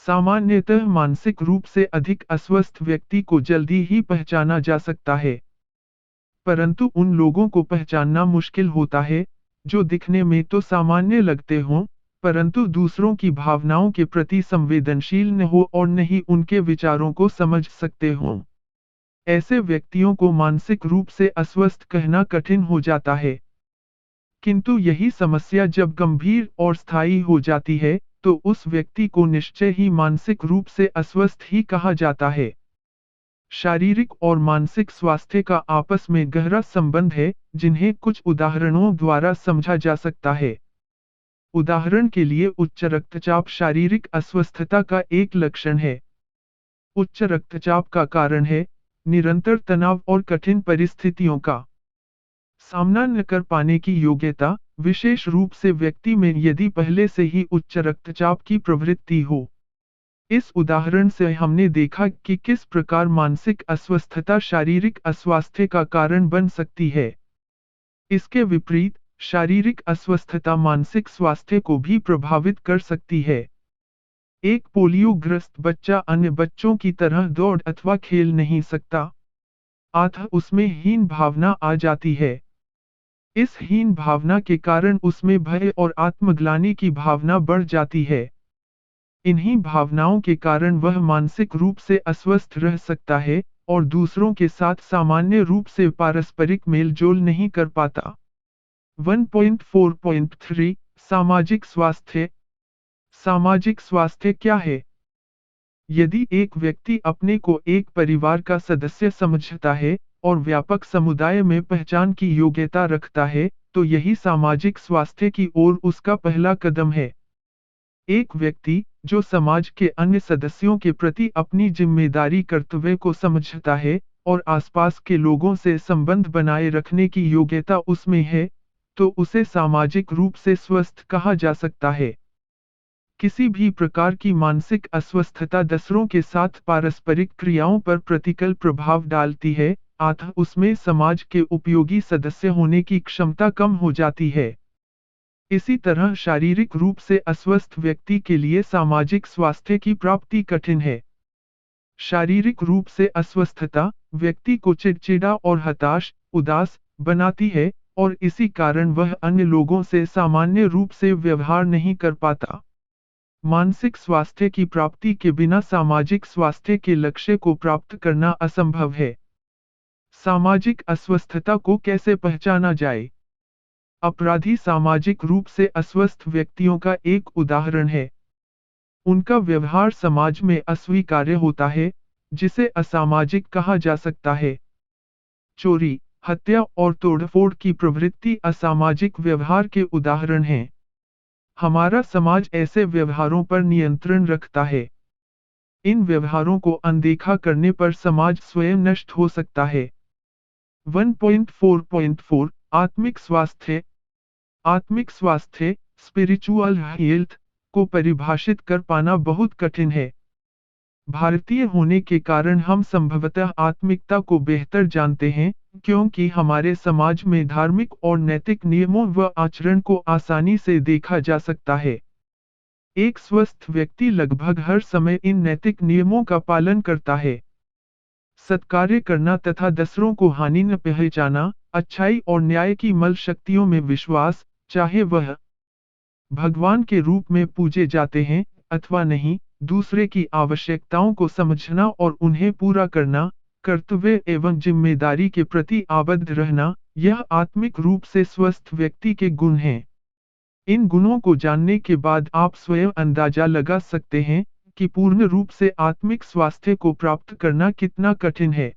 सामान्यतः मानसिक रूप से अधिक अस्वस्थ व्यक्ति को जल्दी ही पहचाना जा सकता है, परंतु उन लोगों को पहचानना मुश्किल होता है, जो दिखने में तो सामान्य लगते हों, परंतु दूसरों की भावनाओं के प्रति संवेदनशील न हो और न ही उनके विचारों को समझ सकते हों। ऐसे व्यक्तियों को मानसिक रूप से अस्वस्थ कहना कठिन हो जाता है। किंतु यही समस्या जब गंभीर और स्थायी हो जाती है, तो उस व्यक्ति को निश्चय ही मानसिक रूप से अस्वस्थ ही कहा जाता है। शारीरिक और मानसिक स्वास्थ्य का आपस में गहरा संबंध है, जिन्हें कुछ उदाहरणों द्वारा समझा जा सकता है। उदाहरण के लिए उच्च रक्तचाप शारीरिक अस्वस्थता का एक लक्षण है। उच्च रक्तचाप का कारण है निरंतर तनाव और कठिन परिस्थितियों का सामना न कर पाने की योग्यता, विशेष रूप से व्यक्ति में यदि पहले से ही उच्च रक्तचाप की प्रवृत्ति हो। इस उदाहरण से हमने देखा कि किस प्रकार मानसिक अस्वस्थता शारीरिक अस्वास्थ्य का कारण बन सकती है। इसके विपरीत, शारीरिक अस्वस्थता मानसिक स्वास्थ्य को भी प्रभावित कर सकती है। एक पोलियोग्रस्त बच्चा अन्य बच्चों की तरह दौड़ अथवा खेल नहीं सकता, अतः उसमें हीन भावना आ जाती है। इस हीन भावना के कारण उसमें भय और आत्मग्लानि की भावना बढ़ जाती है। इन्हीं भावनाओं के कारण वह मानसिक रूप से अस्वस्थ रह सकता है और दूसरों के साथ सामान्य रूप से पारस्परिक मेलजोल नहीं कर पाता। 1.4.3 सामाजिक स्वास्थ्य। सामाजिक स्वास्थ्य क्या है? यदि एक व्यक्ति अपने को एक परिवार का सदस्य समझता है और व्यापक समुदाय में पहचान की योग्यता रखता है, तो यही सामाजिक स्वास्थ्य की ओर उसका पहला कदम है। एक व्यक्ति जो समाज के अन्य सदस्यों के प्रति अपनी जिम्मेदारी कर्तव्य को समझता है और आसपास के लोगों से संबंध बनाए रखने की योग्यता उसमें है, तो उसे सामाजिक रूप से स्वस्थ कहा जा सकता है। किसी भी प्रकार की मानसिक अस्वस्थता दूसरों के साथ पारस्परिक क्रियाओं पर प्रतिकूल प्रभाव डालती है, अतः उसमें समाज के उपयोगी सदस्य होने की क्षमता कम हो जाती है। इसी तरह शारीरिक रूप से अस्वस्थ व्यक्ति के लिए सामाजिक स्वास्थ्य की प्राप्ति कठिन है। शारीरिक रूप से अस्वस्थता व्यक्ति को चिड़चिड़ा और हताश, उदास बनाती है और इसी कारण वह अन्य लोगों से सामान्य रूप से व्यवहार नहीं कर पाता। मानसिक स्वास्थ्य की प्राप्ति के बिना सामाजिक स्वास्थ्य के लक्ष्य को प्राप्त करना असंभव है। सामाजिक अस्वस्थता को कैसे पहचाना जाए? अपराधी सामाजिक रूप से अस्वस्थ व्यक्तियों का एक उदाहरण है। उनका व्यवहार समाज में अस्वीकार्य होता है, जिसे असामाजिक कहा जा सकता है। चोरी, हत्या और तोड़फोड़ की प्रवृत्ति असामाजिक व्यवहार के उदाहरण हैं। हमारा समाज ऐसे व्यवहारों पर नियंत्रण रखता है। इन व्यवहारों को अनदेखा करने पर समाज स्वयं नष्ट हो सकता है। 1.4.4 आत्मिक स्वास्थ्य। आत्मिक स्वास्थ्य स्पिरिचुअल हेल्थ को परिभाषित कर पाना बहुत कठिन है। भारतीय होने के कारण हम संभवतः आत्मिकता को बेहतर जानते हैं, क्योंकि हमारे समाज में धार्मिक और नैतिक नियमों व आचरण को आसानी से देखा जा सकता है। एक स्वस्थ व्यक्ति लगभग हर समय इन नैतिक नियमों का पालन करता है। सत्कार्य करना तथा दूसरों को हानि न पहुंचाना, अच्छाई और न्याय की मल शक्तियों में विश्वास, चाहे वह भगवान के रूप में पूजे जाते हैं अथवा नहीं, दूसरे की आवश्यकताओं को समझना और उन्हें पूरा करना, कर्तव्य एवं जिम्मेदारी के प्रति आबद्ध रहना, यह आत्मिक रूप से स्वस्थ व्यक्ति के गुण हैं। इन गुणों को जानने के बाद आप स्वयं अंदाजा लगा सकते हैं कि पूर्ण रूप से आत्मिक स्वास्थ्य को प्राप्त करना कितना कठिन है।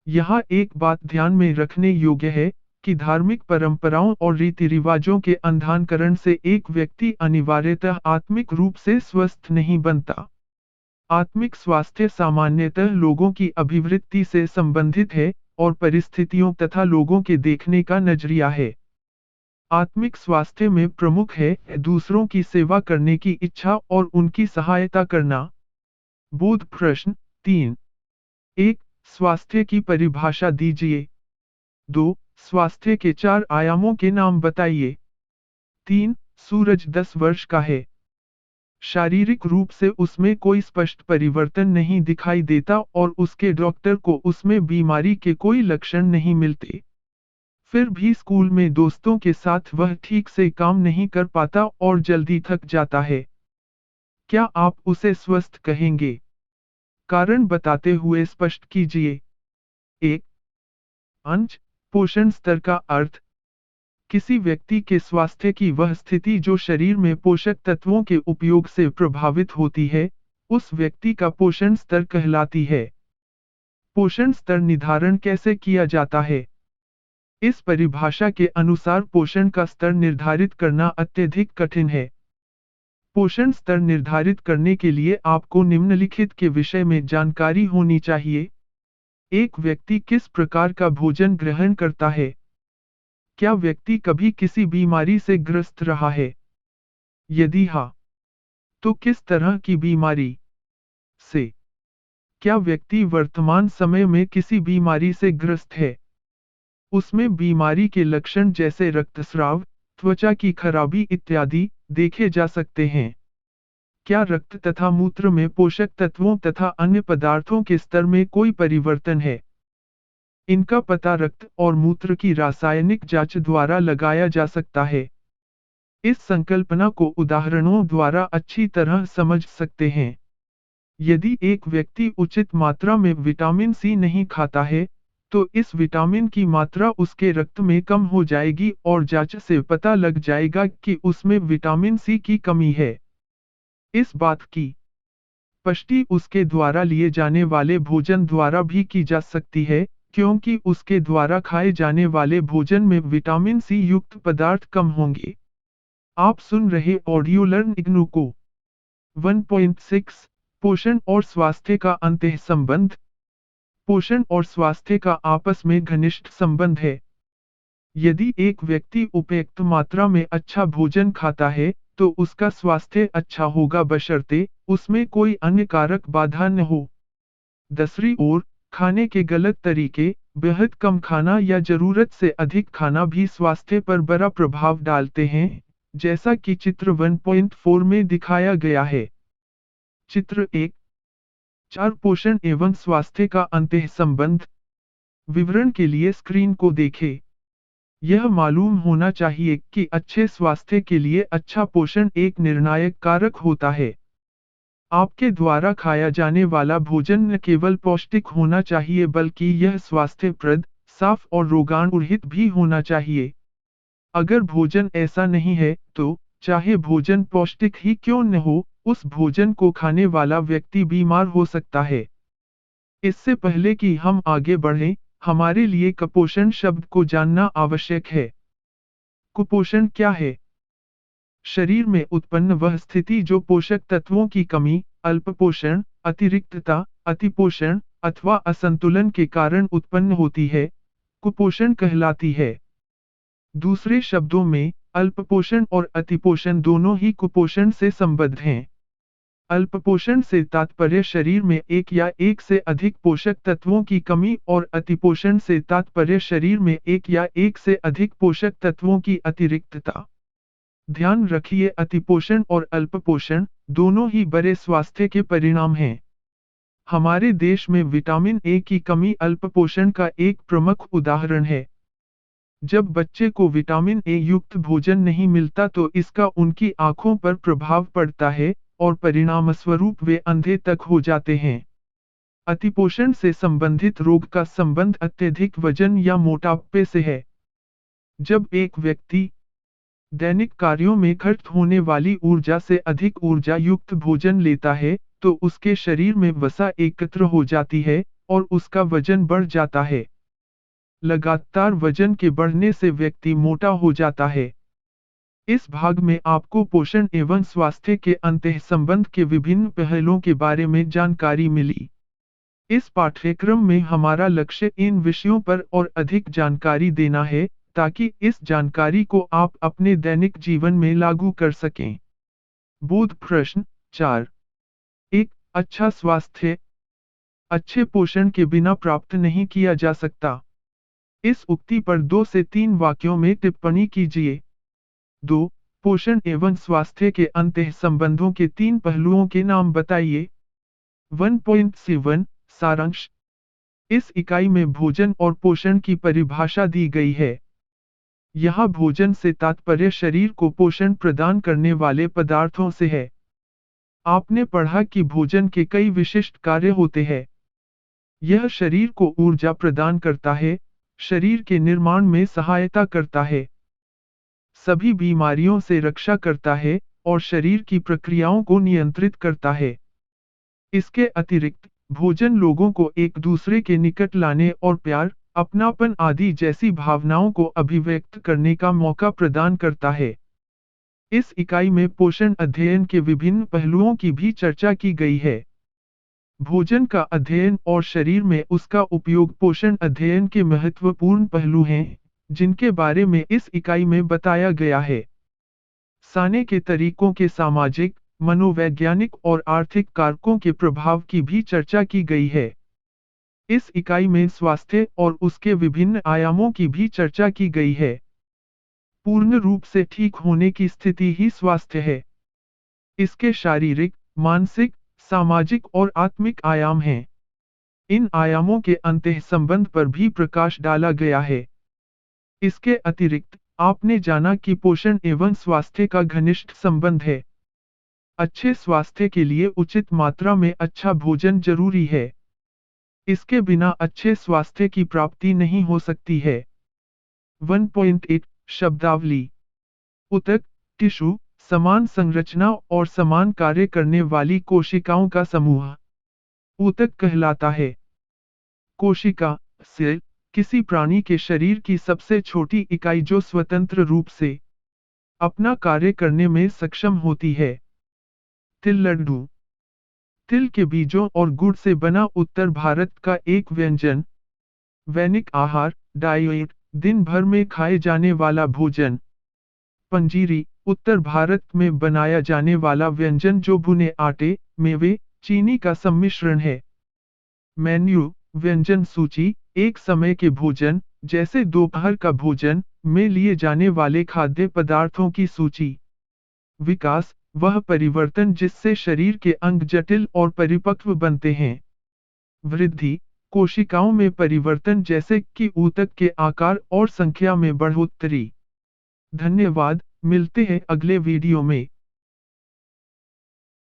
यहाँ एक बात ध्यान में रखने योग्य है कि धार्मिक परंपराओं और रीति रिवाजों के अंधाकरण से एक व्यक्ति अनिवार्यतः आत्मिक रूप से स्वस्थ नहीं बनता। आत्मिक स्वास्थ्य सामान्यतः लोगों की अभिवृत्ति से संबंधित है और परिस्थितियों तथा लोगों के देखने का नजरिया है। आत्मिक स्वास्थ्य में प्रमुख है दूसरों की सेवा करने की इच्छा और उनकी सहायता करना। बोध प्रश्न 3। 1. स्वास्थ्य की परिभाषा दीजिए। 2. स्वास्थ्य के 4 आयामों के नाम बताइए। 3. सूरज 10 वर्ष का है। शारीरिक रूप से उसमें कोई स्पष्ट परिवर्तन नहीं दिखाई देता और उसके डॉक्टर को उसमें बीमारी के कोई लक्षण नहीं मिलते। फिर भी स्कूल में दोस्तों के साथ वह ठीक से काम नहीं कर पाता और जल्दी थक जाता है। क्या आप उसे स्वस्थ कहेंगे? कारण बताते हुए स्पष्ट कीजिए। 1. अंश पोषण स्तर का अर्थ किसी व्यक्ति के स्वास्थ्य की वह स्थिति जो शरीर में पोषक तत्वों के उपयोग से प्रभावित होती है, उस व्यक्ति का पोषण स्तर कहलाती है। पोषण स्तर निर्धारण कैसे किया जाता है? इस परिभाषा के अनुसार पोषण का स्तर निर्धारित करना अत्यधिक कठिन है। पोषण स्तर निर्धारित करने के लिए आपको निम्नलिखित के विषय में जानकारी होनी चाहिए। एक व्यक्ति किस प्रकार का भोजन ग्रहण करता है? क्या व्यक्ति कभी किसी बीमारी से ग्रस्त रहा है? यदि हाँ, तो किस तरह की बीमारी से? क्या व्यक्ति वर्तमान समय में किसी बीमारी से ग्रस्त है? उसमें बीमारी के लक्षण जैसे रक्तस्राव, त्वचा की खराबी इत्यादि देखे जा सकते हैं। क्या रक्त तथा मूत्र में पोषक तत्वों तथा अन्य पदार्थों के स्तर में कोई परिवर्तन है? इनका पता रक्त और मूत्र की रासायनिक जांच द्वारा लगाया जा सकता है। इस संकल्पना को उदाहरणों द्वारा अच्छी तरह समझ सकते हैं। यदि एक व्यक्ति उचित मात्रा में विटामिन सी नहीं खाता है, तो इस विटामिन की मात्रा उसके रक्त में कम हो जाएगी और जांच से पता लग जाएगा कि उसमें विटामिन सी की कमी है। इस बात की पुष्टि उसके द्वारा लिए जाने वाले भोजन द्वारा भी की जा सकती है, क्योंकि उसके द्वारा खाए जाने वाले भोजन में विटामिन सी युक्त पदार्थ कम होंगे। आप सुन रहे ऑडियो लर्न इग्नू को। 1.6 पोषण और स्वास्थ्य का अंतः संबंध। पोषण और स्वास्थ्य का आपस में घनिष्ठ संबंध है। यदि एक व्यक्ति उपयुक्त मात्रा में अच्छा भोजन खाता है, तो उसका स्वास्थ्य अच्छा होगा बशर्ते उसमें कोई अन्य कारक बाधा न हो। दूसरी ओर, खाने के गलत तरीके, बेहद कम खाना या जरूरत से अधिक खाना भी स्वास्थ्य पर बड़ा प्रभाव डालते हैं, जैसा कि चित्र 1.4 में दिखाया गया है। चित्र 1. 4 पोषण एवं स्वास्थ्य का अंतः संबंध। विवरण के लिए स्क्रीन को देखें। यह मालूम होना चाहिए कि अच्छे स्वास्थ्य के लिए अच्छा पोषण एक निर्णायक कारक होता है। आपके द्वारा खाया जाने वाला भोजन न केवल पौष्टिक होना चाहिए बल्कि यह स्वास्थ्यप्रद, साफ और रोगाणुरहित भी होना चाहिए। अगर भोजन ऐसा नहीं है, तो चाहे भोजन पौष्टिक ही क्यों न हो, उस भोजन को खाने वाला व्यक्ति बीमार हो सकता है। इससे पहले कि हम आगे बढ़ें, हमारे लिए कुपोषण शब्द को जानना आवश्यक है। कुपोषण क्या है? शरीर में उत्पन्न वह स्थिति जो पोषक तत्वों की कमी, अल्पपोषण, अतिरिक्तता, अतिपोषण अथवा असंतुलन के कारण उत्पन्न होती है, कुपोषण कहलाती है। दूसरे शब्दों में, अल्पपोषण और अतिपोषण दोनों ही कुपोषण से संबद्ध हैं। अल्पपोषण से तात्पर्य शरीर में एक या एक से अधिक पोषक तत्वों की कमी और अतिपोषण से तात्पर्य शरीर में एक या एक से अधिक पोषक तत्वों की अतिरिक्तता। ध्यान रखिए, अतिपोषण और अल्पपोषण दोनों ही बड़े स्वास्थ्य के परिणाम हैं। हमारे देश में विटामिन ए की कमी अल्पपोषण का एक प्रमुख उदाहरण है। जब बच्चे को विटामिन ए युक्त भोजन नहीं मिलता तो इसका उनकी आंखों पर प्रभाव पड़ता है और परिणामस्वरूप वे अंधे तक हो जाते हैं। अतिपोषण से संबंधित रोग का संबंध अत्यधिक वजन या मोटापे से है। जब एक व्यक्ति दैनिक कार्यों में खर्च होने वाली ऊर्जा से अधिक ऊर्जा युक्त भोजन लेता है, तो उसके शरीर में वसा एकत्र हो जाती है और उसका वजन बढ़ जाता है। लगातार वजन के बढ़ने से व्यक्ति मोटा हो जाता है। इस भाग में आपको पोषण एवं स्वास्थ्य के अंतःसंबंध के विभिन्न पहलुओं के बारे में जानकारी मिली। इस पाठ्यक्रम में हमारा लक्ष्य इन विषयों पर और अधिक जानकारी देना है, ताकि इस जानकारी को आप अपने दैनिक जीवन में लागू कर सकें। बोध प्रश्न 4। एक अच्छा स्वास्थ्य अच्छे पोषण के बिना प्राप्त नहीं किया जा सकता। इस उक्ति पर 2 से 3 वाक्यों में टिप्पणी कीजिए। 2. पोषण एवं स्वास्थ्य के अंतःसंबंधों के 3 पहलुओं के नाम बताइए। 1.7 सारांश। इस इकाई में भोजन और पोषण की परिभाषा दी गई है। यहाँ भोजन से तात्पर्य शरीर को पोषण प्रदान करने वाले पदार्थों से है। आपने पढ़ा कि भोजन के कई विशिष्ट कार्य होते हैं। यह शरीर को ऊर्जा प्रदान करता है, शरीर के निर्माण में सहायता करता है, सभी बीमारियों से रक्षा करता है और शरीर की प्रक्रियाओं को नियंत्रित करता है। इसके अतिरिक्त भोजन लोगों को एक दूसरे के निकट लाने और प्यार, अपनापन आदि जैसी भावनाओं को अभिव्यक्त करने का मौका प्रदान करता है। इस इकाई में पोषण अध्ययन के विभिन्न पहलुओं की भी चर्चा की गई है। भोजन का अध्ययन और शरीर में उसका उपयोग पोषण अध्ययन के महत्वपूर्ण पहलू हैं, जिनके बारे में इस इकाई में बताया गया है। खाने के तरीकों के सामाजिक, मनोवैज्ञानिक और आर्थिक कारकों के प्रभाव की भी चर्चा की गई है। इस इकाई में स्वास्थ्य और उसके विभिन्न आयामों की भी चर्चा की गई है। पूर्ण रूप से ठीक होने की स्थिति ही स्वास्थ्य है। इसके शारीरिक, मानसिक, सामाजिक और आत्मिक आयाम हैं। इन आयामों के अंतःसंबंध पर भी प्रकाश डाला गया है। इसके अतिरिक्त आपने जाना कि पोषण एवं स्वास्थ्य का घनिष्ठ संबंध है। अच्छे स्वास्थ्य के लिए उचित मात्रा में अच्छा भोजन जरूरी है। इसके बिना अच्छे स्वास्थ्य की प्राप्ति नहीं हो सकती है। 1.8 शब्दावली। ऊतक, टिश्यू, समान संरचना और समान कार्य करने वाली कोशिकाओं का समूह ऊतक कहलाता है। कोशिका, सेल, किसी प्राणी के शरीर की सबसे छोटी इकाई जो स्वतंत्र रूप से अपना कार्य करने में सक्षम होती है। तिल लड्डू। तिल के बीजों और गुड़ से बना उत्तर भारत का एक व्यंजन। दैनिक आहार, डाइट, दिन भर में खाए जाने वाला भोजन। पंजीरी, उत्तर भारत में बनाया जाने वाला व्यंजन जो भुने आटे, मेवे, चीनी का सम्मिश्रण है। मेन्यू, व्यंजन सूची, एक समय के भोजन, जैसे दोपहर का भोजन, में लिए जाने वाले खाद्य पदार्थों की सूची। विकास, वह परिवर्तन जिससे शरीर के अंग जटिल और परिपक्व बनते हैं। वृद्धि, कोशिकाओं में परिवर्तन जैसे कि ऊतक के आकार और संख्या में बढ़ोतरी। धन्यवाद, मिलते हैं अगले वीडियो में।